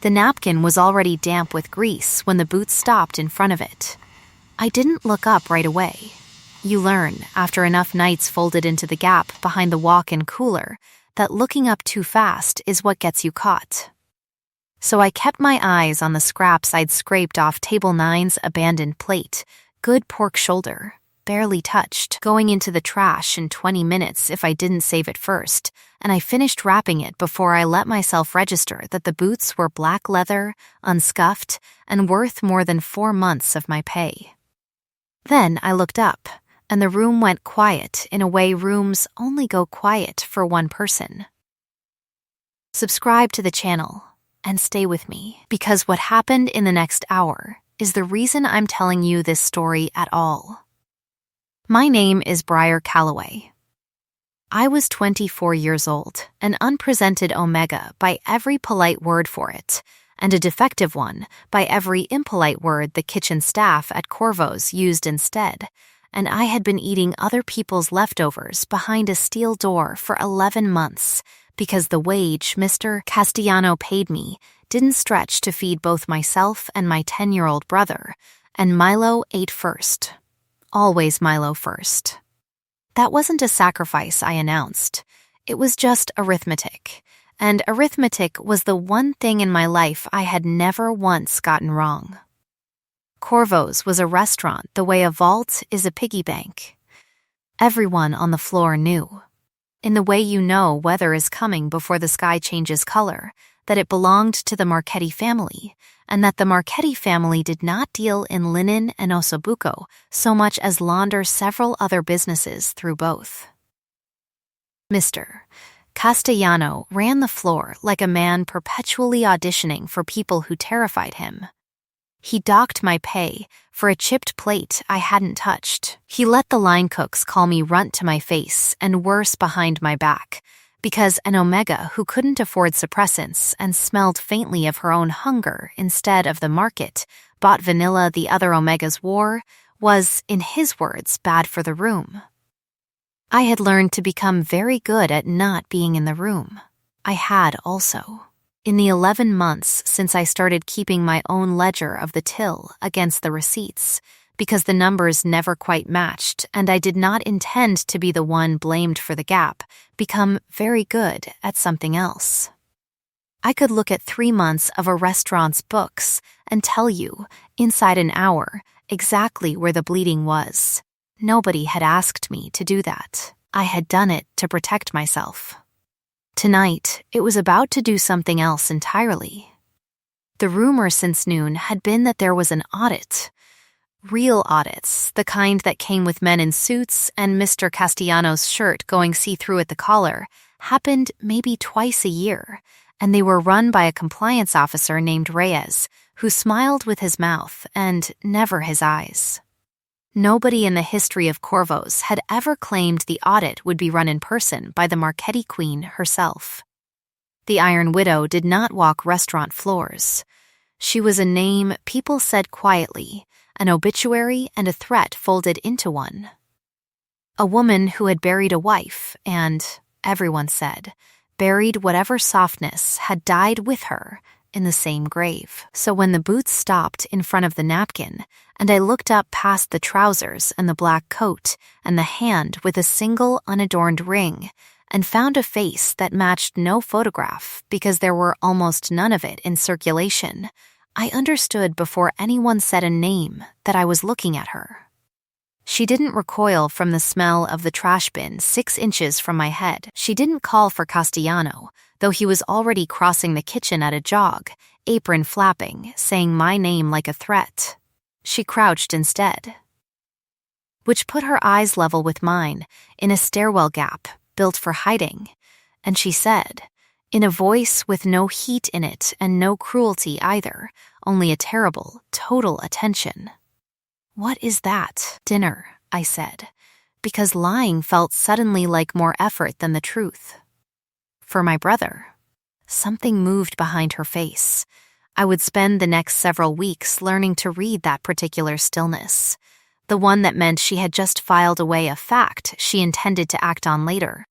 The napkin was already damp with grease when the boots stopped in front of it. I didn't look up right away. You learn, after enough nights folded into the gap behind the walk-in cooler, that looking up too fast is what gets you caught. So I kept my eyes on the scraps I'd scraped off Table 9's abandoned plate, good pork shoulder, barely touched, going into the trash in 20 minutes if I didn't save it first, and I finished wrapping it before I let myself register that the boots were black leather, unscuffed, and worth more than 4 months of my pay. Then I looked up, and the room went quiet in a way rooms only go quiet for one person. Subscribe to the channel and stay with me, because what happened in the next hour is the reason I'm telling you this story at all. My name is Briar Calloway. I was 24 years old, an unpresented omega by every polite word for it, and a defective one by every impolite word the kitchen staff at Corvo's used instead, and I had been eating other people's leftovers behind a steel door for 11 months because the wage Mr. Castellano paid me didn't stretch to feed both myself and my 10-year-old brother, and Milo ate first. Always Milo first. That wasn't a sacrifice I announced. It was just arithmetic, and arithmetic was the one thing in my life I had never once gotten wrong. Corvo's was a restaurant the way a vault is a piggy bank. Everyone on the floor knew. In the way you know weather is coming before the sky changes color, that it belonged to the Marchetti family, and that the Marchetti family did not deal in linen and ossobuco so much as launder several other businesses through both. Mr. Castellano ran the floor like a man perpetually auditioning for people who terrified him. He docked my pay for a chipped plate I hadn't touched. He let the line cooks call me runt to my face and worse behind my back, because an omega who couldn't afford suppressants and smelled faintly of her own hunger instead of the market bought vanilla the other omegas wore was, in his words, bad for the room. I had learned to become very good at not being in the room. I had also. In the 11 months since I started keeping my own ledger of the till against the receipts, because the numbers never quite matched and I did not intend to be the one blamed for the gap, become very good at something else. I could look at 3 months of a restaurant's books and tell you, inside an hour, exactly where the bleeding was. Nobody had asked me to do that. I had done it to protect myself. Tonight, it was about to do something else entirely. The rumor since noon had been that there was an audit. Real audits, the kind that came with men in suits and Mr. Castellano's shirt going see-through at the collar, happened maybe twice a year, and they were run by a compliance officer named Reyes, who smiled with his mouth and never his eyes. Nobody in the history of Corvo's had ever claimed the audit would be run in person by the Marchetti Queen herself. The Iron Widow did not walk restaurant floors. She was a name people said quietly, an obituary and a threat folded into one. A woman who had buried a wife and, everyone said, buried whatever softness had died with her in the same grave. So when the boots stopped in front of the napkin, and I looked up past the trousers and the black coat and the hand with a single unadorned ring, and found a face that matched no photograph because there were almost none of it in circulation, I understood before anyone said a name that I was looking at her. She didn't recoil from the smell of the trash bin 6 inches from my head. She didn't call for Castellano, though he was already crossing the kitchen at a jog, apron flapping, saying my name like a threat. She crouched instead, which put her eyes level with mine in a stairwell gap built for hiding, and she said, in a voice with no heat in it and no cruelty either, only a terrible, total attention. "What is that?" "Dinner," I said, because lying felt suddenly like more effort than the truth. "For my brother." Something moved behind her face. I would spend the next several weeks learning to read that particular stillness, the one that meant she had just filed away a fact she intended to act on later.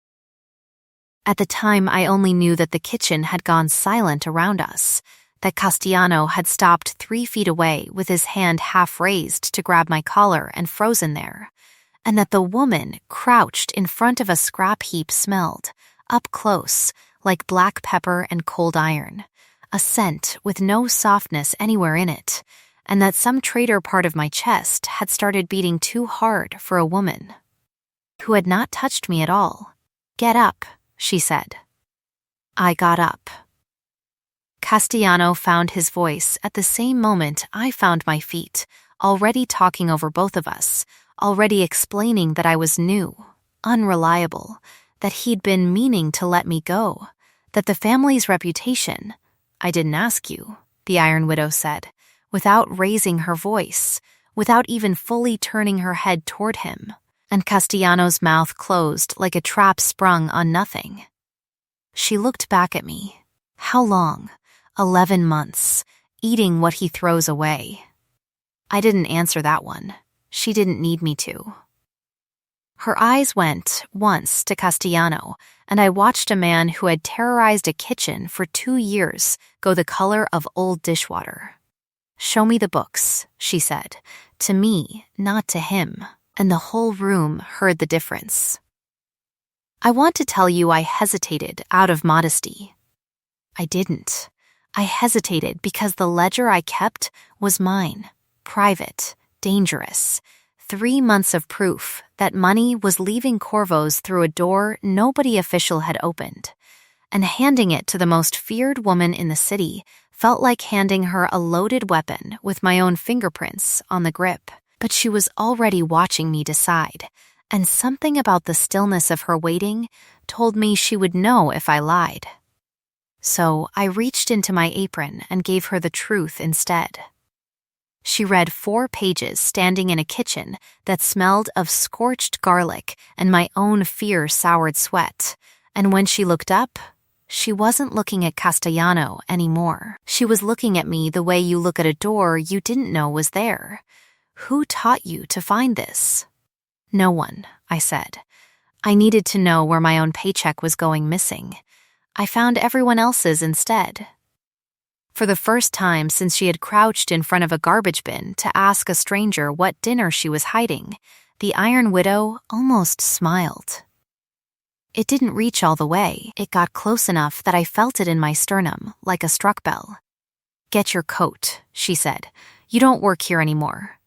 At the time, I only knew that the kitchen had gone silent around us, that Castellano had stopped 3 feet away with his hand half raised to grab my collar and frozen there, and that the woman crouched in front of a scrap heap smelled, up close, like black pepper and cold iron, a scent with no softness anywhere in it, and that some traitor part of my chest had started beating too hard for a woman who had not touched me at all. "Get up," she said. I got up. Castellano found his voice at the same moment I found my feet, already talking over both of us, already explaining that I was new, unreliable, that he'd been meaning to let me go, that the family's reputation— "I didn't ask you," the Iron Widow said, without raising her voice, without even fully turning her head toward him, and Castellano's mouth closed like a trap sprung on nothing. She looked back at me. How long? 11 months, eating what he throws away. I didn't answer that one. She didn't need me to. Her eyes went, once, to Castellano, and I watched a man who had terrorized a kitchen for 2 years go the color of old dishwater. "Show me the books," she said, to me, not to him, and the whole room heard the difference. I want to tell you I hesitated out of modesty. I didn't. I hesitated because the ledger I kept was mine, private, dangerous. 3 months of proof that money was leaving Corvo's through a door nobody official had opened, and handing it to the most feared woman in the city felt like handing her a loaded weapon with my own fingerprints on the grip. But she was already watching me decide, and something about the stillness of her waiting told me she would know if I lied. So I reached into my apron and gave her the truth instead. She read 4 pages standing in a kitchen that smelled of scorched garlic and my own fear-soured sweat, and when she looked up, she wasn't looking at Castellano anymore. She was looking at me the way you look at a door you didn't know was there. "Who taught you to find this?" "No one," I said. I needed to know where my own paycheck was going missing. I found everyone else's instead. For the first time since she had crouched in front of a garbage bin to ask a stranger what dinner she was hiding, the Iron Widow almost smiled. It didn't reach all the way. It got close enough that I felt it in my sternum, like a struck bell. "Get your coat," she said. "You don't work here anymore."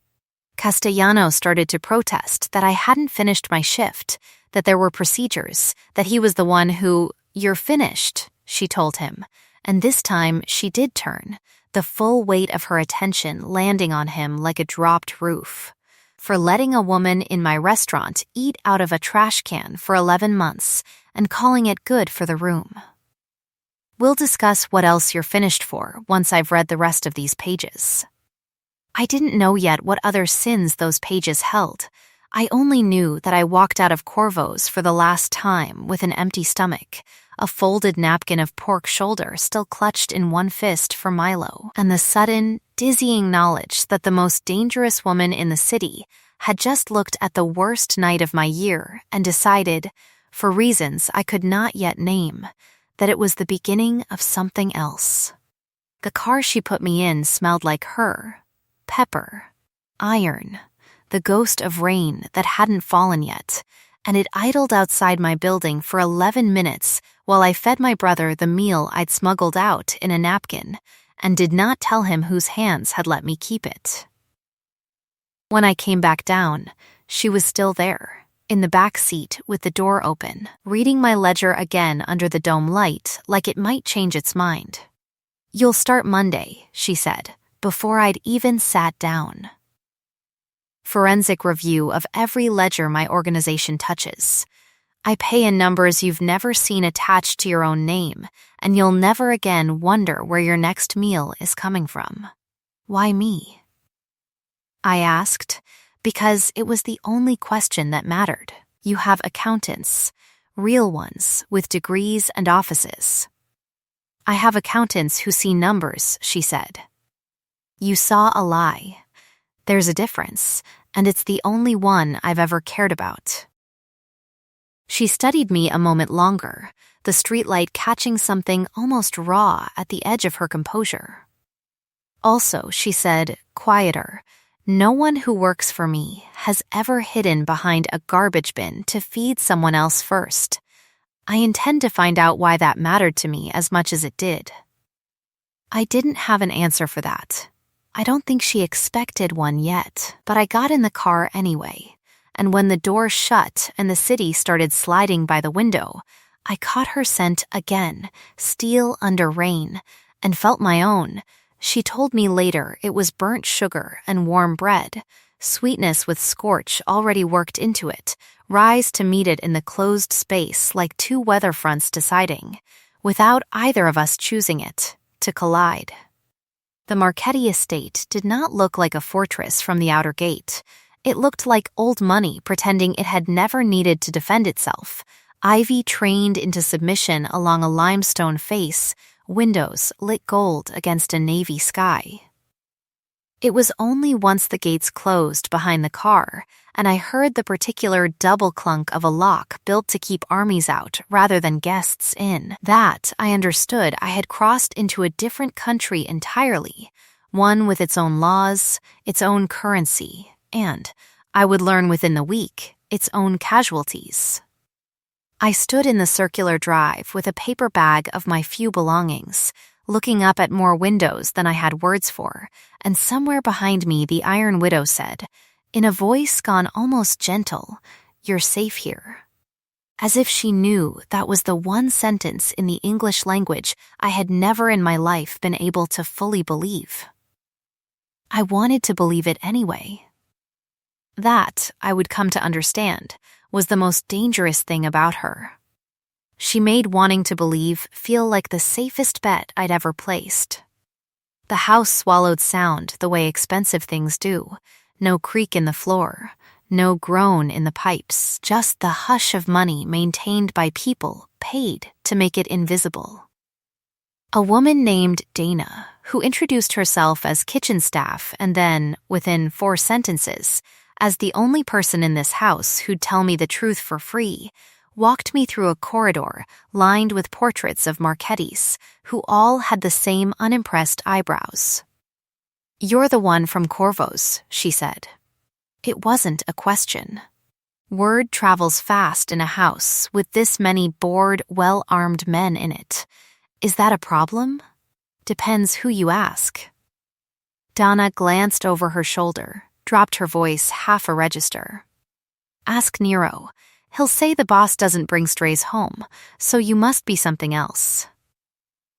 Castellano started to protest that I hadn't finished my shift, that there were procedures, that he was the one who— "You're finished," she told him, and this time she did turn, the full weight of her attention landing on him like a dropped roof. For letting a woman in my restaurant eat out of a trash can for 11 months and calling it good for the room. "We'll discuss what else you're finished for once I've read the rest of these pages." I didn't know yet what other sins those pages held. I only knew that I walked out of Corvo's for the last time with an empty stomach, a folded napkin of pork shoulder still clutched in one fist for Milo, and the sudden, dizzying knowledge that the most dangerous woman in the city had just looked at the worst night of my year and decided, for reasons I could not yet name, that it was the beginning of something else. The car she put me in smelled like her, pepper, iron, the ghost of rain that hadn't fallen yet, and it idled outside my building for 11 minutes while I fed my brother the meal I'd smuggled out in a napkin and did not tell him whose hands had let me keep it. When I came back down, she was still there, in the back seat with the door open, reading my ledger again under the dome light like it might change its mind. "You'll start Monday," she said, before I'd even sat down. Forensic review of every ledger my organization touches. I pay in numbers you've never seen attached to your own name, and you'll never again wonder where your next meal is coming from. Why me? I asked, because it was the only question that mattered. You have accountants, real ones, with degrees and offices. I have accountants who see numbers, she said. You saw a lie. There's a difference, and it's the only one I've ever cared about. She studied me a moment longer, the streetlight catching something almost raw at the edge of her composure. Also, she said, quieter, no one who works for me has ever hidden behind a garbage bin to feed someone else first. I intend to find out why that mattered to me as much as it did. I didn't have an answer for that. I don't think she expected one yet, but I got in the car anyway, and when the door shut and the city started sliding by the window, I caught her scent again, steel under rain, and felt my own. She told me later it was burnt sugar and warm bread, sweetness with scorch already worked into it, rise to meet it in the closed space like two weather fronts deciding, without either of us choosing it, to collide. The Marchetti estate did not look like a fortress from the outer gate. It looked like old money pretending it had never needed to defend itself, ivy trained into submission along a limestone face, windows lit gold against a navy sky. It was only once the gates closed behind the car, and I heard the particular double clunk of a lock built to keep armies out rather than guests in, that I understood I had crossed into a different country entirely, one with its own laws, its own currency, and, I would learn within the week, its own casualties. I stood in the circular drive with a paper bag of my few belongings, looking up at more windows than I had words for, and somewhere behind me the Iron Widow said, in a voice gone almost gentle, "You're safe here." As if she knew that was the one sentence in the English language I had never in my life been able to fully believe. I wanted to believe it anyway. That, I would come to understand, was the most dangerous thing about her. She made wanting to believe feel like the safest bet I'd ever placed. The house swallowed sound the way expensive things do, no creak in the floor, no groan in the pipes, just the hush of money maintained by people paid to make it invisible. A woman named Dana, who introduced herself as kitchen staff and then, within 4 sentences, as the only person in this house who'd tell me the truth for free, walked me through a corridor lined with portraits of Marchettis, who all had the same unimpressed eyebrows. "You're the one from Corvo's," she said. It wasn't a question. Word travels fast in a house with this many bored, well-armed men in it. Is that a problem? Depends who you ask. Donna glanced over her shoulder, dropped her voice half a register. "Ask Nero. He'll say the boss doesn't bring strays home, so you must be something else.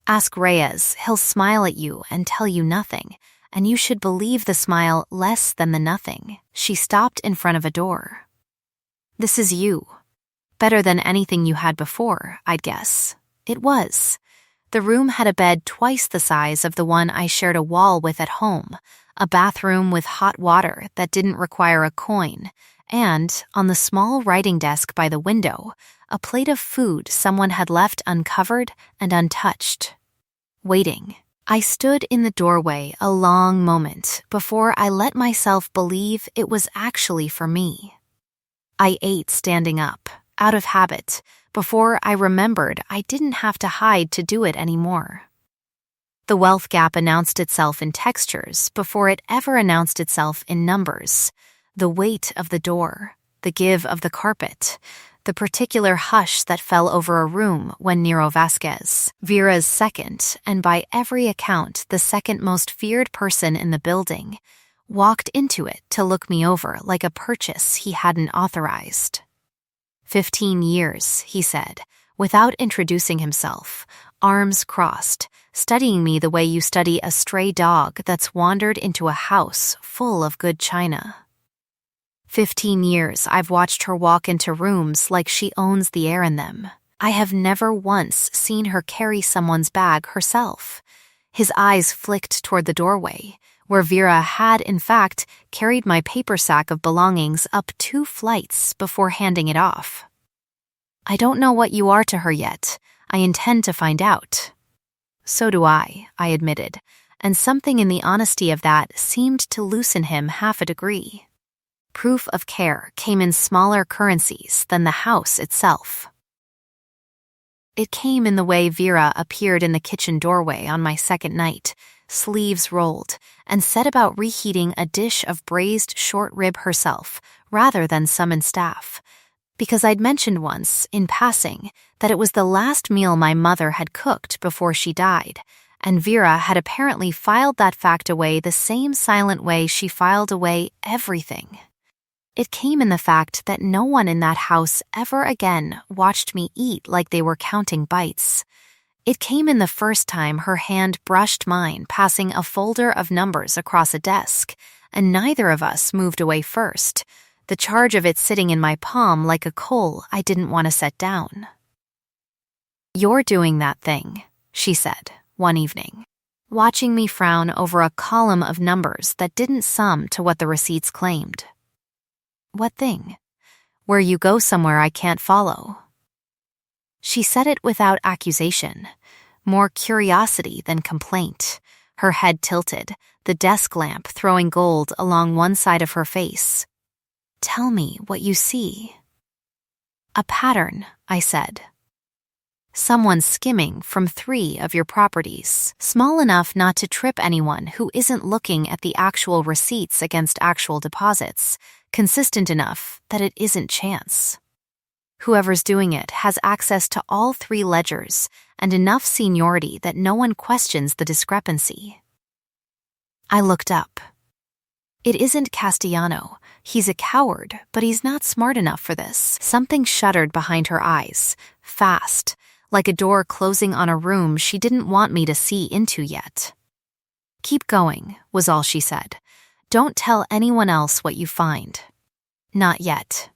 Ask Reyes. He'll smile at you and tell you nothing, and you should believe the smile less than the nothing." She stopped in front of a door. "This is you. Better than anything you had before, I'd guess." It was. The room had a bed twice the size of the one I shared a wall with at home, a bathroom with hot water that didn't require a coin, and, on the small writing desk by the window, a plate of food someone had left uncovered and untouched. Waiting. I stood in the doorway a long moment before I let myself believe it was actually for me. I ate standing up, out of habit, before I remembered I didn't have to hide to do it anymore. The wealth gap announced itself in textures before it ever announced itself in numbers. The weight of the door, the give of the carpet, the particular hush that fell over a room when Nero Vasquez, Vera's second, and by every account the second most feared person in the building, walked into it to look me over like a purchase he hadn't authorized. 15 years, he said, without introducing himself, arms crossed, studying me the way you study a stray dog that's wandered into a house full of good china. 15 years I've watched her walk into rooms like she owns the air in them. I have never once seen her carry someone's bag herself. His eyes flicked toward the doorway, where Vera had, in fact, carried my paper sack of belongings up 2 flights before handing it off. "I don't know what you are to her yet. I intend to find out." "So do I admitted, and something in the honesty of that seemed to loosen him half a degree. Proof of care came in smaller currencies than the house itself. It came in the way Vera appeared in the kitchen doorway on my second night, sleeves rolled, and set about reheating a dish of braised short rib herself rather than summon staff. Because I'd mentioned once, in passing, that it was the last meal my mother had cooked before she died, and Vera had apparently filed that fact away the same silent way she filed away everything. It came in the fact that no one in that house ever again watched me eat like they were counting bites. It came in the first time her hand brushed mine passing a folder of numbers across a desk, and neither of us moved away first, the charge of it sitting in my palm like a coal I didn't want to set down. "You're doing that thing," she said, one evening, watching me frown over a column of numbers that didn't sum to what the receipts claimed. "What thing?" "Where you go somewhere I can't follow." She said it without accusation, more curiosity than complaint, her head tilted, the desk lamp throwing gold along one side of her face. "Tell me what you see." "A pattern," I said. "Someone skimming from 3 of your properties, small enough not to trip anyone who isn't looking at the actual receipts against actual deposits, consistent enough that it isn't chance. Whoever's doing it has access to all 3 ledgers and enough seniority that no one questions the discrepancy." I looked up. "It isn't Castellano. He's a coward, but he's not smart enough for this." Something shuddered behind her eyes, fast, like a door closing on a room she didn't want me to see into yet. "Keep going," was all she said. "Don't tell anyone else what you find." Not yet.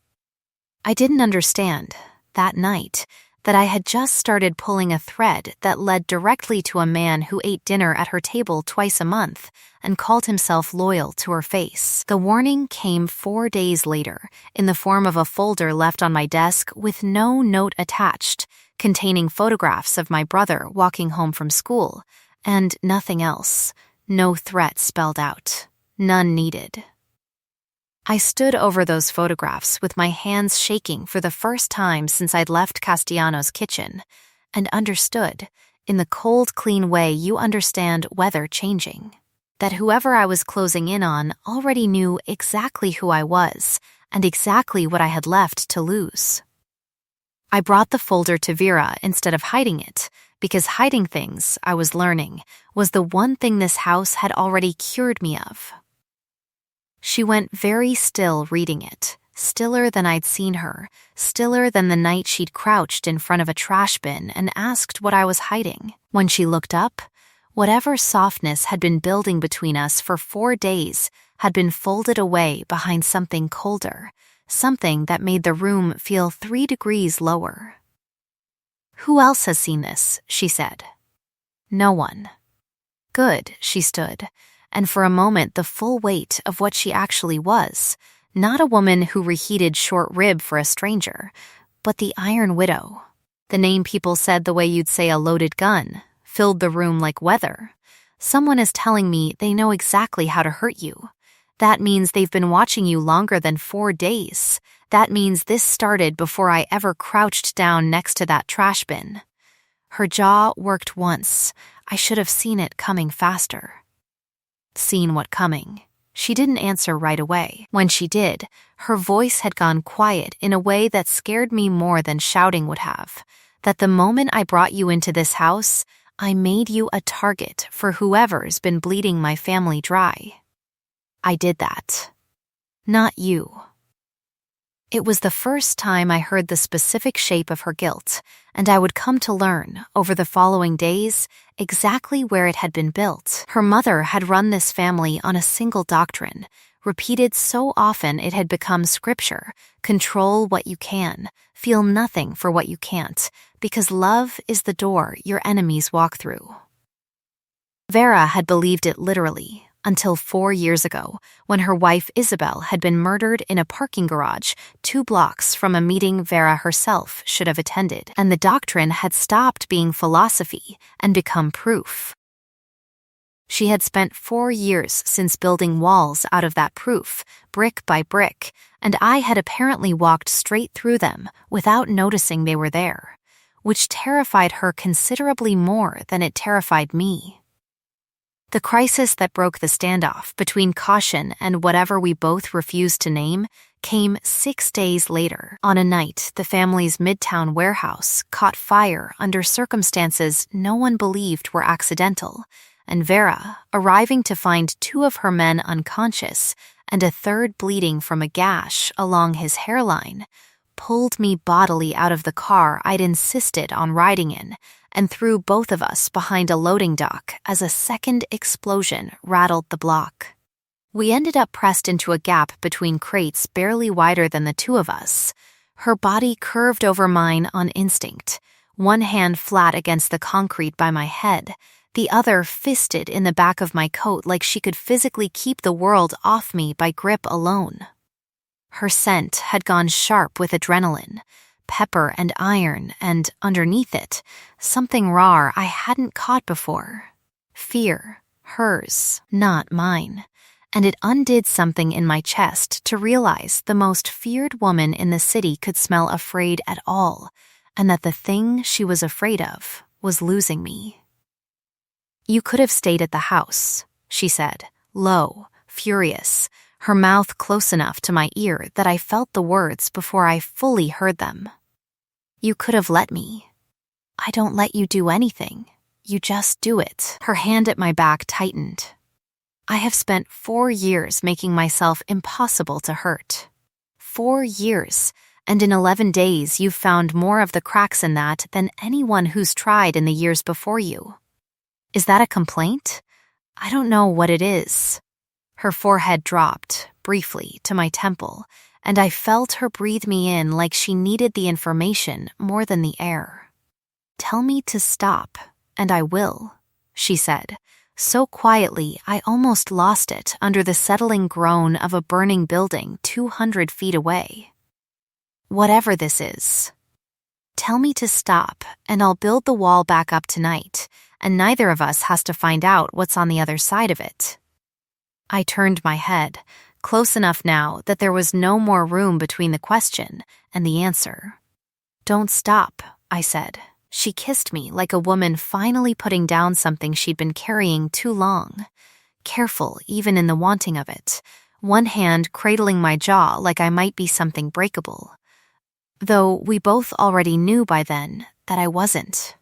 I didn't understand, that night, that I had just started pulling a thread that led directly to a man who ate dinner at her table twice a month and called himself loyal to her face. The warning came 4 days later, in the form of a folder left on my desk with no note attached, containing photographs of my brother walking home from school, and nothing else, no threat spelled out, none needed. I stood over those photographs with my hands shaking for the first time since I'd left Castellano's kitchen, and understood, in the cold, clean way you understand weather changing, that whoever I was closing in on already knew exactly who I was and exactly what I had left to lose. I brought the folder to Vera instead of hiding it, because hiding things, I was learning, was the one thing this house had already cured me of. She went very still reading it, stiller than I'd seen her, stiller than the night she'd crouched in front of a trash bin and asked what I was hiding. When she looked up, whatever softness had been building between us for 4 days had been folded away behind something colder, something that made the room feel 3 degrees lower. "Who else has seen this?" she said. "No one." "Good," she stood, and for a moment the full weight of what she actually was, not a woman who reheated short rib for a stranger, but the Iron Widow. The name people said the way you'd say a loaded gun, filled the room like weather. Someone is telling me they know exactly how to hurt you. That means they've been watching you longer than 4 days. That means this started before I ever crouched down next to that trash bin. Her jaw worked once. I should have seen it coming faster. Seen what coming? She didn't answer right away. When she did, her voice had gone quiet in a way that scared me more than shouting would have. That the moment I brought you into this house, I made you a target for whoever's been bleeding my family dry. I did that. Not you. It was the first time I heard the specific shape of her guilt, and I would come to learn, over the following days, exactly where it had been built. Her mother had run this family on a single doctrine, repeated so often it had become scripture: control what you can, feel nothing for what you can't, because love is the door your enemies walk through. Vera had believed it literally, until 4 years ago, when her wife Isabel had been murdered in a parking garage 2 blocks from a meeting Vera herself should have attended, and the doctrine had stopped being philosophy and become proof. She had spent 4 years since building walls out of that proof, brick by brick, and I had apparently walked straight through them without noticing they were there, which terrified her considerably more than it terrified me. The crisis that broke the standoff between caution and whatever we both refused to name came 6 days later. On a night, the family's midtown warehouse caught fire under circumstances no one believed were accidental, and Vera, arriving to find 2 of her men unconscious and a third bleeding from a gash along his hairline, pulled me bodily out of the car I'd insisted on riding in and threw both of us behind a loading dock as a second explosion rattled the block. We ended up pressed into a gap between crates barely wider than the 2 of us. Her body curved over mine on instinct, one hand flat against the concrete by my head, the other fisted in the back of my coat like she could physically keep the world off me by grip alone. Her scent had gone sharp with adrenaline, pepper and iron, and underneath it, something raw I hadn't caught before. Fear, hers, not mine. And it undid something in my chest to realize the most feared woman in the city could smell afraid at all, and that the thing she was afraid of was losing me. "You could have stayed at the house," she said, low, furious, her mouth close enough to my ear that I felt the words before I fully heard them. "You could have let me. I don't let you do anything. You just do it." Her hand at my back tightened. "I have spent 4 years making myself impossible to hurt. 4 years, and in 11 days you've found more of the cracks in that than anyone who's tried in the years before you. Is that a complaint? I don't know what it is." Her forehead dropped, briefly, to my temple, and I felt her breathe me in like she needed the information more than the air. "Tell me to stop, and I will," she said, so quietly I almost lost it under the settling groan of a burning building 200 feet away. "Whatever this is. Tell me to stop, and I'll build the wall back up tonight, and neither of us has to find out what's on the other side of it." I turned my head, close enough now that there was no more room between the question and the answer. "Don't stop," I said. She kissed me like a woman finally putting down something she'd been carrying too long, careful even in the wanting of it, one hand cradling my jaw like I might be something breakable, though we both already knew by then that I wasn't.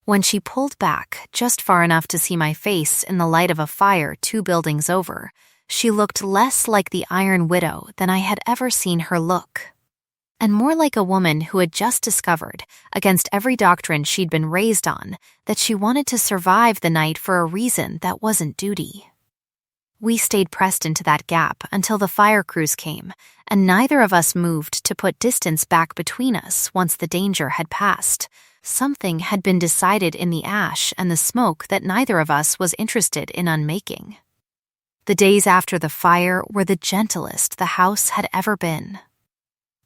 When she pulled back just far enough to see my face in the light of a fire 2 buildings over, she looked less like the Iron Widow than I had ever seen her look, and more like a woman who had just discovered, against every doctrine she'd been raised on, that she wanted to survive the night for a reason that wasn't duty. We stayed pressed into that gap until the fire crews came, and neither of us moved to put distance back between us once the danger had passed. Something had been decided in the ash and the smoke that neither of us was interested in unmaking. The days after the fire were the gentlest the house had ever been.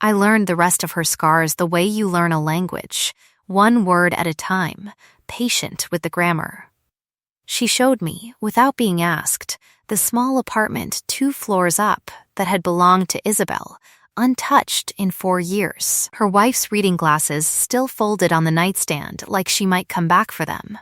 I learned the rest of her scars the way you learn a language, one word at a time, patient with the grammar. She showed me, without being asked, the small apartment 2 floors up that had belonged to Isabel, untouched in 4 years, her wife's reading glasses still folded on the nightstand like she might come back for them.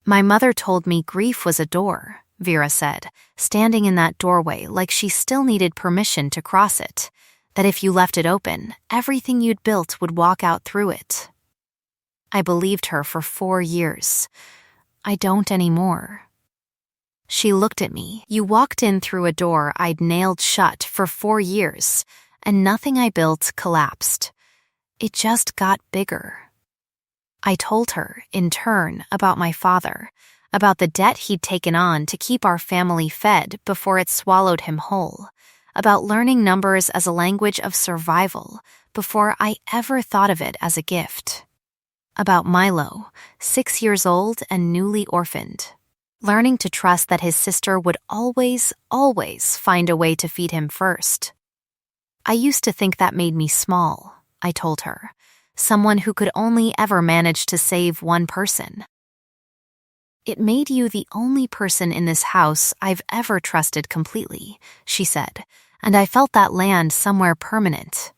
"My mother told me grief was a door," Vera said, standing in that doorway like she still needed permission to cross it, that if you left it open, everything you'd built would walk out through it. I believed her for 4 years. I don't anymore. She looked at me. "You walked in through a door I'd nailed shut for 4 years, and nothing I built collapsed. It just got bigger." I told her, in turn, about my father, about the debt he'd taken on to keep our family fed before it swallowed him whole, about learning numbers as a language of survival before I ever thought of it as a gift, about Milo, 6 years old and newly orphaned, learning to trust that his sister would always find a way to feed him first. "I used to think that made me small," I told her, "someone who could only ever manage to save one person." "It made you the only person in this house I've ever trusted completely," she said, and I felt that land somewhere permanent.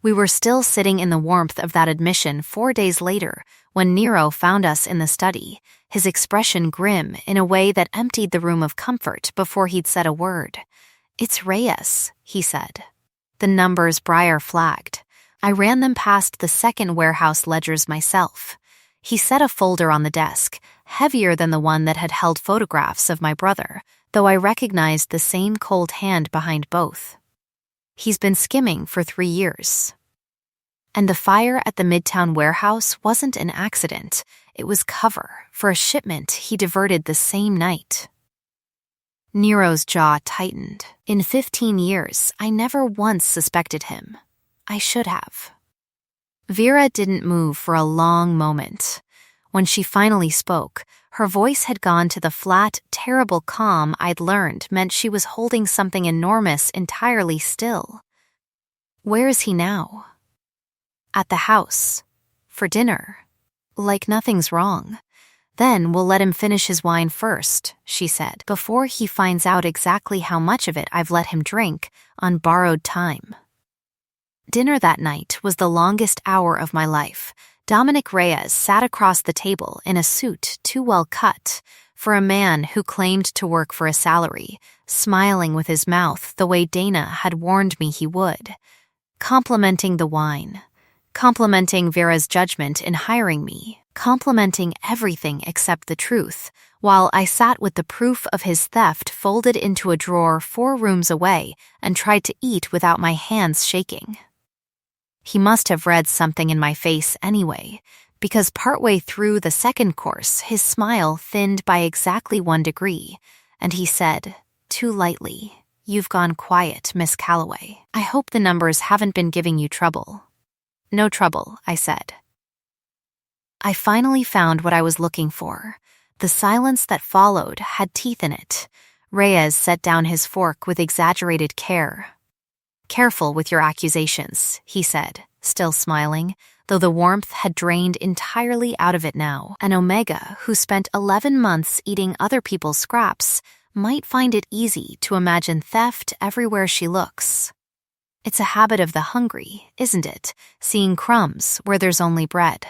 We were still sitting in the warmth of that admission 4 days later when Nero found us in the study, his expression grim in a way that emptied the room of comfort before he'd said a word. "It's Reyes," he said. The numbers Briar flagged. I ran them past the second warehouse ledgers myself. He set a folder on the desk, heavier than the one that had held photographs of my brother, though I recognized the same cold hand behind both. "He's been skimming for 3 years. And the fire at the Midtown warehouse wasn't an accident. It was cover for a shipment he diverted the same night." Nero's jaw tightened. In 15 years, I never once suspected him. I should have. Vera didn't move for a long moment. When she finally spoke, her voice had gone to the flat, terrible calm I'd learned meant she was holding something enormous entirely still. "Where is he now?" "At the house. For dinner. Like nothing's wrong. Then we'll let him finish his wine first," she said, "before he finds out exactly how much of it I've let him drink on borrowed time." Dinner that night was the longest hour of my life. Dominic Reyes sat across the table in a suit too well cut for a man who claimed to work for a salary, smiling with his mouth the way Dana had warned me he would, complimenting the wine, complimenting Vera's judgment in hiring me, complimenting everything except the truth, while I sat with the proof of his theft folded into a drawer 4 rooms away and tried to eat without my hands shaking. He must have read something in my face anyway, because partway through the second course, his smile thinned by exactly 1 degree, and he said, too lightly, "You've gone quiet, Miss Calloway. I hope the numbers haven't been giving you trouble." "No trouble," I said. I finally found what I was looking for. The silence that followed had teeth in it. Reyes set down his fork with exaggerated care. "Careful with your accusations," he said, still smiling, though the warmth had drained entirely out of it now. An Omega who spent 11 months eating other people's scraps might find it easy to imagine theft everywhere she looks. It's a habit of the hungry, isn't it, seeing crumbs where there's only bread.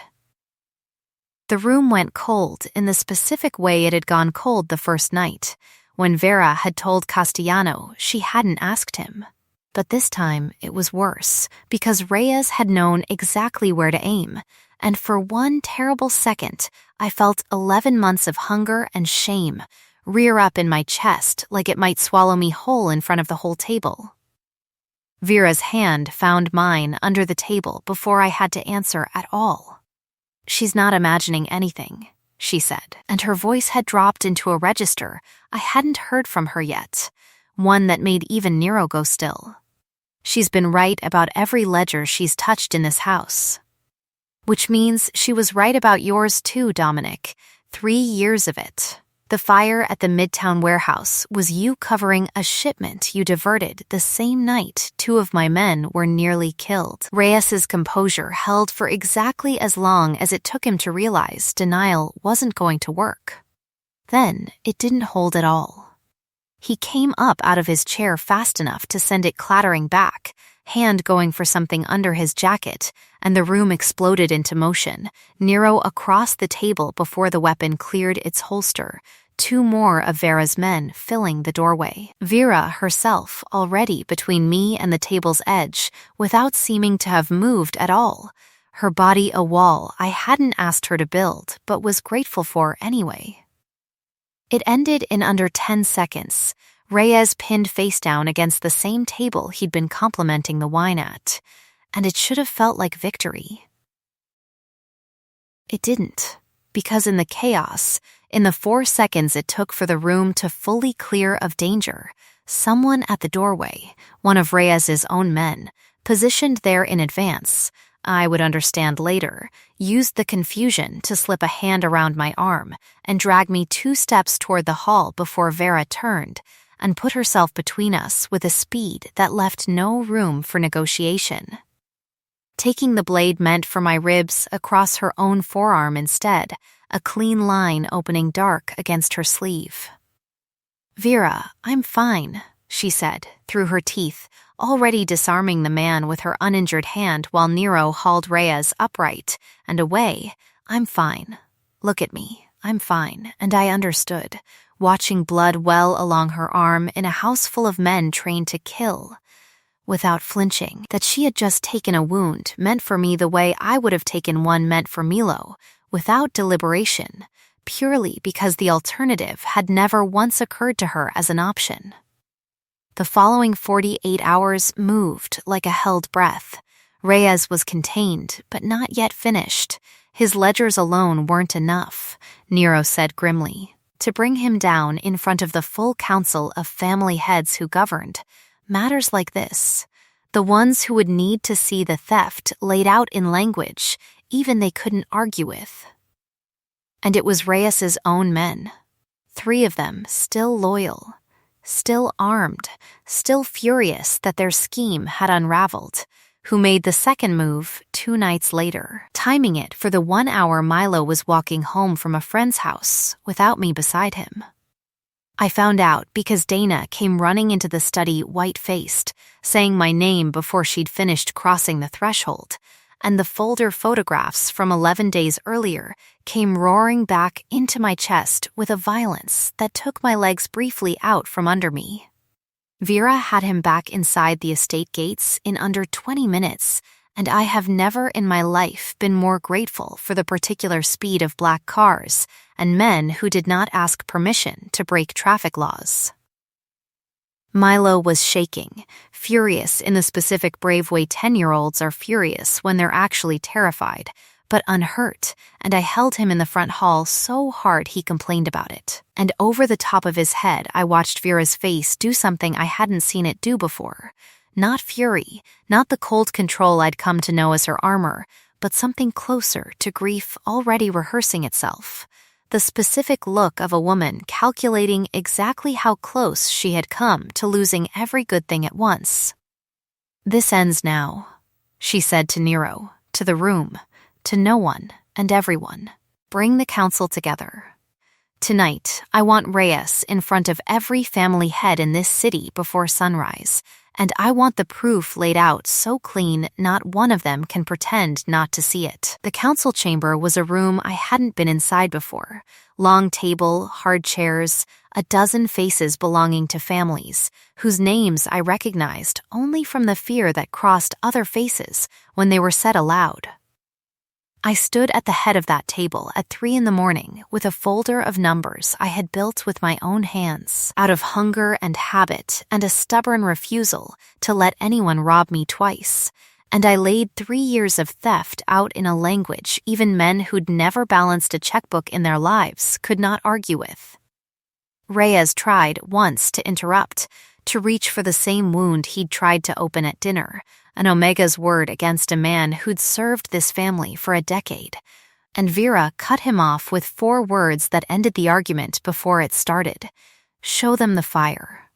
The room went cold in the specific way it had gone cold the first night, when Vera had told Castellano she hadn't asked him. But this time it was worse, because Reyes had known exactly where to aim, and for 1 terrible second, I felt 11 months of hunger and shame rear up in my chest like it might swallow me whole in front of the whole table. Vera's hand found mine under the table before I had to answer at all. "She's not imagining anything," she said, and her voice had dropped into a register I hadn't heard from her yet, one that made even Nero go still. "She's been right about every ledger she's touched in this house." "Which means she was right about yours too, Dominic. 3 years of it. The fire at the Midtown warehouse was you covering a shipment you diverted the same night 2 of my men were nearly killed." Reyes's composure held for exactly as long as it took him to realize denial wasn't going to work. Then it didn't hold at all. He came up out of his chair fast enough to send it clattering back, hand going for something under his jacket, and the room exploded into motion, Nero across the table before the weapon cleared its holster, 2 more of Vera's men filling the doorway. Vera herself already between me and the table's edge, without seeming to have moved at all, her body a wall I hadn't asked her to build but was grateful for anyway. It ended in under 10 seconds, Reyes pinned face down against the same table he'd been complimenting the wine at, and it should have felt like victory. It didn't, because in the chaos, in the 4 seconds it took for the room to fully clear of danger, someone at the doorway, one of Reyes's own men, positioned there in advance, I would understand later, used the confusion to slip a hand around my arm and drag me 2 steps toward the hall before Vera turned and put herself between us with a speed that left no room for negotiation. Taking the blade meant for my ribs across her own forearm instead, a clean line opening dark against her sleeve. "Vera, I'm fine," she said, through her teeth, already disarming the man with her uninjured hand while Nero hauled Reyes upright and away. "I'm fine. Look at me. I'm fine, and I understood, watching blood well along her arm in a house full of men trained to kill. Without flinching, that she had just taken a wound meant for me the way I would have taken one meant for Milo, without deliberation, purely because the alternative had never once occurred to her as an option. The following 48 hours moved like a held breath. Reyes was contained, but not yet finished. His ledgers alone weren't enough, Nero said grimly. To bring him down in front of the full council of family heads who governed, matters like this, the ones who would need to see the theft laid out in language even they couldn't argue with. And it was Reyes's own men, 3 of them still loyal, still armed, still furious that their scheme had unraveled, who made the second move 2 nights later, timing it for the 1 hour Milo was walking home from a friend's house without me beside him. I found out because Dana came running into the study white-faced, saying my name before she'd finished crossing the threshold, and the folder photographs from 11 days earlier came roaring back into my chest with a violence that took my legs briefly out from under me. Vera had him back inside the estate gates in under 20 minutes, and I have never in my life been more grateful for the particular speed of black cars and men who did not ask permission to break traffic laws. Milo was shaking, furious in the specific brave way 10-year-olds are furious when they're actually terrified, but unhurt, and I held him in the front hall so hard he complained about it. And over the top of his head, I watched Vera's face do something I hadn't seen it do before. Not fury, not the cold control I'd come to know as her armor, but something closer to grief already rehearsing itself. The specific look of a woman calculating exactly how close she had come to losing every good thing at once. "This ends now," she said to Nero, to the room, to no one and everyone. "Bring the council together. Tonight, I want Reyes in front of every family head in this city before sunrise, and I want the proof laid out so clean not one of them can pretend not to see it." The council chamber was a room I hadn't been inside before. Long table, hard chairs, a dozen faces belonging to families, whose names I recognized only from the fear that crossed other faces when they were said aloud. I stood at the head of that table at 3 a.m. with a folder of numbers I had built with my own hands, out of hunger and habit and a stubborn refusal to let anyone rob me twice, and I laid 3 years of theft out in a language even men who'd never balanced a checkbook in their lives could not argue with. Reyes tried once to interrupt, to reach for the same wound he'd tried to open at dinner, an Omega's word against a man who'd served this family for a decade, and Vera cut him off with 4 words that ended the argument before it started. "Show them the fire."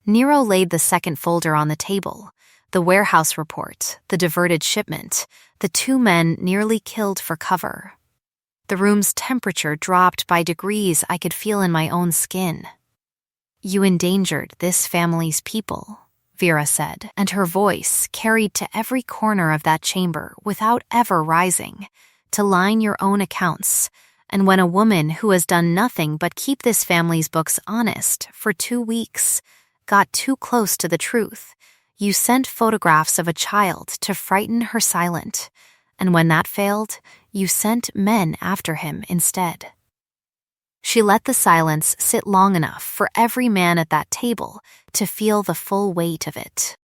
Nero laid the second folder on the table, the warehouse report, the diverted shipment, the 2 men nearly killed for cover. The room's temperature dropped by degrees I could feel in my own skin. "You endangered this family's people," Vera said, and her voice carried to every corner of that chamber without ever rising, "to line your own accounts. And when a woman who has done nothing but keep this family's books honest for 2 weeks got too close to the truth, you sent photographs of a child to frighten her silent, and when that failed, you sent men after him instead." She let the silence sit long enough for every man at that table to feel the full weight of it.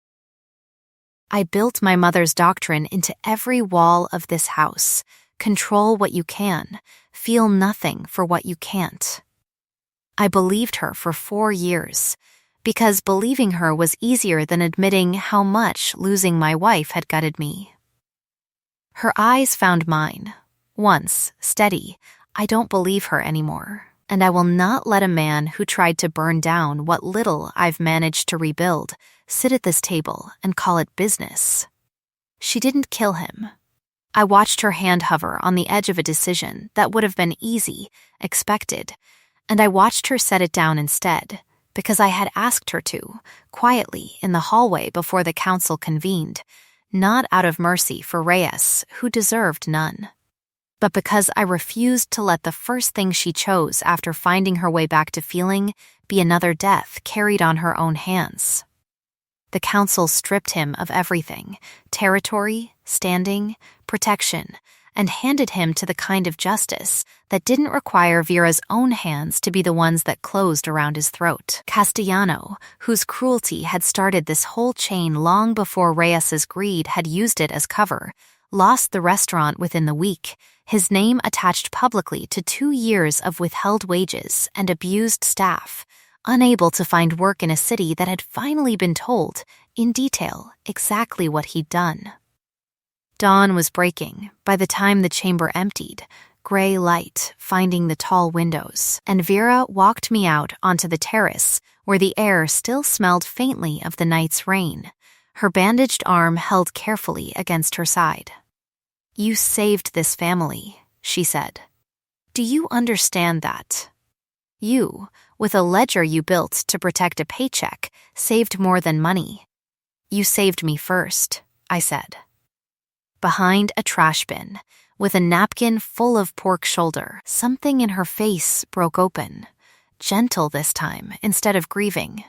"I built my mother's doctrine into every wall of this house. Control what you can, feel nothing for what you can't. I believed her for 4 years, because believing her was easier than admitting how much losing my wife had gutted me." Her eyes found mine. Once, steady, I don't believe her anymore, and I will not let a man who tried to burn down what little I've managed to rebuild sit at this table and call it business. She didn't kill him. I watched her hand hover on the edge of a decision that would have been easy, expected, and I watched her set it down instead, because I had asked her to, quietly in the hallway before the council convened, not out of mercy for Reyes, who deserved none. But because I refused to let the first thing she chose after finding her way back to feeling be another death carried on her own hands. The council stripped him of everything: territory, standing, protection, and handed him to the kind of justice that didn't require Vera's own hands to be the ones that closed around his throat. Castellano, whose cruelty had started this whole chain long before Reyes's greed had used it as cover, lost the restaurant within the week, his name attached publicly to 2 years of withheld wages and abused staff, unable to find work in a city that had finally been told, in detail, exactly what he'd done. Dawn was breaking by the time the chamber emptied, gray light finding the tall windows, and Vera walked me out onto the terrace where the air still smelled faintly of the night's rain, her bandaged arm held carefully against her side. "You saved this family," she said. "Do you understand that? You, with a ledger you built to protect a paycheck, saved more than money. You saved me first," I said. Behind a trash bin, with a napkin full of pork shoulder, something in her face broke open, gentle this time instead of grieving.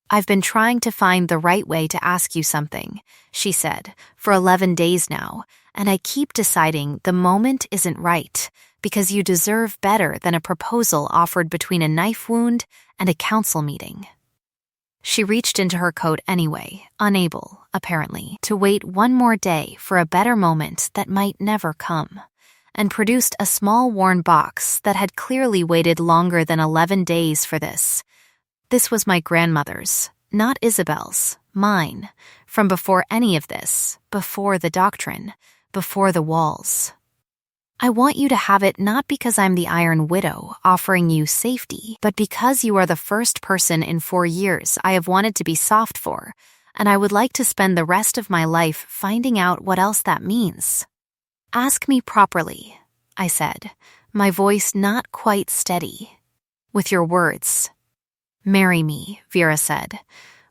"I've been trying to find the right way to ask you something," she said, "for 11 days now, and I keep deciding the moment isn't right, because you deserve better than a proposal offered between a knife wound and a council meeting." She reached into her coat anyway, unable, apparently, to wait one more day for a better moment that might never come, and produced a small worn box that had clearly waited longer than 11 days for this. This was my grandmother's, not Isabel's, mine, from before any of this, before the doctrine, before the walls. "I want you to have it not because I'm the Iron Widow offering you safety, but because you are the first person in 4 years I have wanted to be soft for, and I would like to spend the rest of my life finding out what else that means." "Ask me properly," I said, my voice not quite steady. "With your words." "Marry me," Vera said.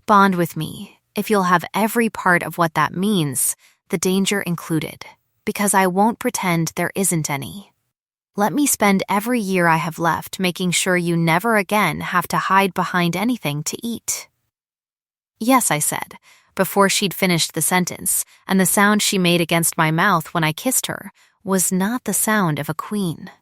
"Bond with me, if you'll have every part of what that means, the danger included, because I won't pretend there isn't any. Let me spend every year I have left making sure you never again have to hide behind anything to eat." "Yes," I said, before she'd finished the sentence, and the sound she made against my mouth when I kissed her was not the sound of a queen.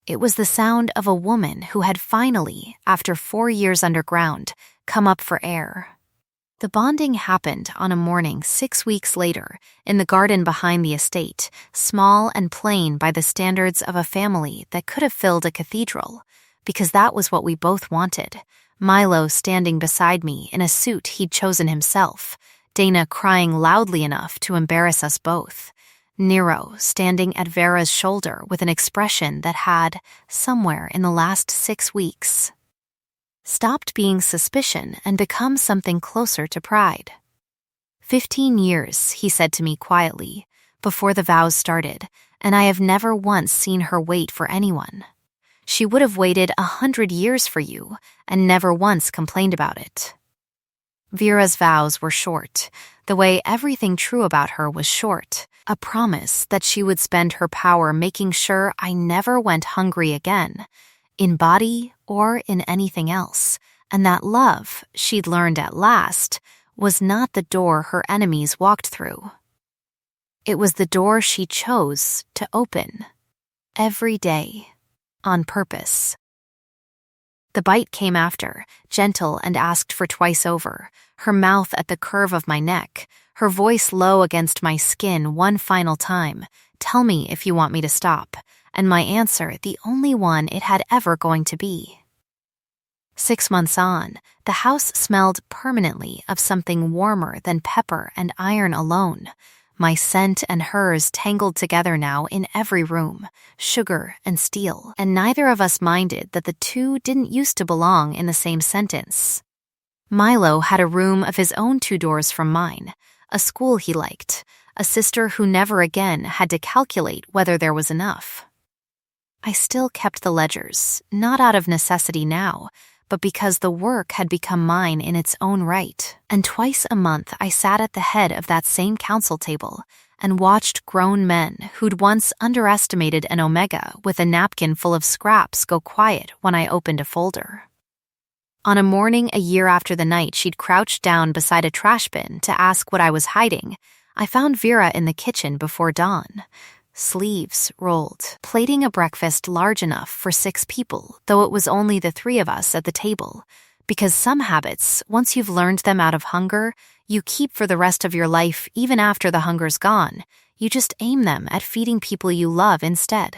It was the sound of a woman who had finally, after 4 years underground, come up for air. The bonding happened on a morning 6 weeks later in the garden behind the estate, small and plain by the standards of a family that could have filled a cathedral, because that was what we both wanted. Milo standing beside me in a suit he'd chosen himself, Dana crying loudly enough to embarrass us both, Nero standing at Vera's shoulder with an expression that had, somewhere in the last 6 weeks, stopped being suspicion and become something closer to pride. 15 years, he said to me quietly, before the vows started, and I have never once seen her wait for anyone. She would have waited 100 years for you and never once complained about it. Vera's vows were short, the way everything true about her was short, a promise that she would spend her power making sure I never went hungry again, in body or in anything else, and that love, she'd learned at last, was not the door her enemies walked through. It was the door she chose to open, every day, on purpose. The bite came after, gentle and asked for twice over, her mouth at the curve of my neck, her voice low against my skin one final time, "Tell me if you want me to stop," and my answer the only one it had ever going to be. 6 months on, the house smelled permanently of something warmer than pepper and iron alone, my scent and hers tangled together now in every room, sugar and steel, and neither of us minded that the two didn't used to belong in the same sentence. Milo had a room of his own 2 doors from mine, a school he liked, a sister who never again had to calculate whether there was enough. I still kept the ledgers, not out of necessity now, but because the work had become mine in its own right, and twice a month I sat at the head of that same council table and watched grown men who'd once underestimated an omega with a napkin full of scraps go quiet when I opened a folder. On a morning a year after the night she'd crouched down beside a trash bin to ask what I was hiding, I found Vera in the kitchen before dawn. Sleeves rolled, plating a breakfast large enough for 6 people, though it was only the 3 of us at the table. Because some habits, once you've learned them out of hunger, you keep for the rest of your life even after the hunger's gone. You just aim them at feeding people you love instead.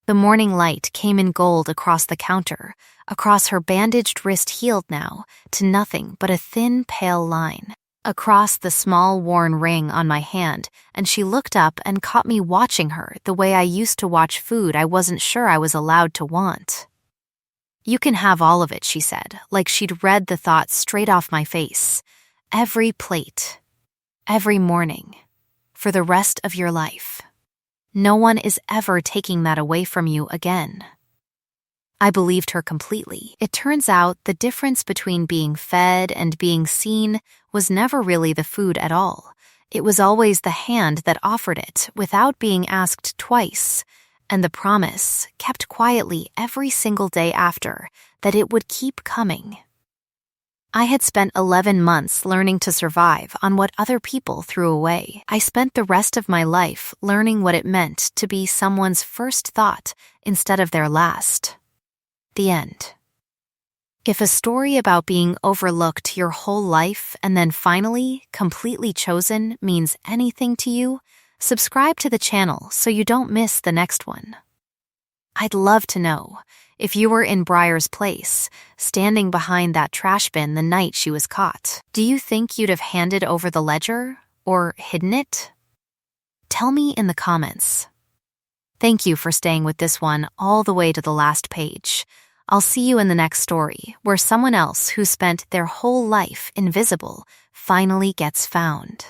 The morning light came in gold across the counter, across her bandaged wrist healed now, to nothing but a thin, pale line, across the small, worn ring on my hand, and she looked up and caught me watching her the way I used to watch food I wasn't sure I was allowed to want. "You can have all of it," she said, like she'd read the thought straight off my face. "Every plate. Every morning. For the rest of your life. No one is ever taking that away from you again." I believed her completely. It turns out the difference between being fed and being seen was never really the food at all. It was always the hand that offered it without being asked twice, and the promise, kept quietly every single day after, that it would keep coming. I had spent 11 months learning to survive on what other people threw away. I spent the rest of my life learning what it meant to be someone's first thought instead of their last. The end. If a story about being overlooked your whole life and then finally, completely chosen means anything to you, subscribe to the channel so you don't miss the next one. I'd love to know if you were in Briar's place, standing behind that trash bin the night she was caught. Do you think you'd have handed over the ledger or hidden it? Tell me in the comments. Thank you for staying with this one all the way to the last page. I'll see you in the next story, where someone else who spent their whole life invisible finally gets found.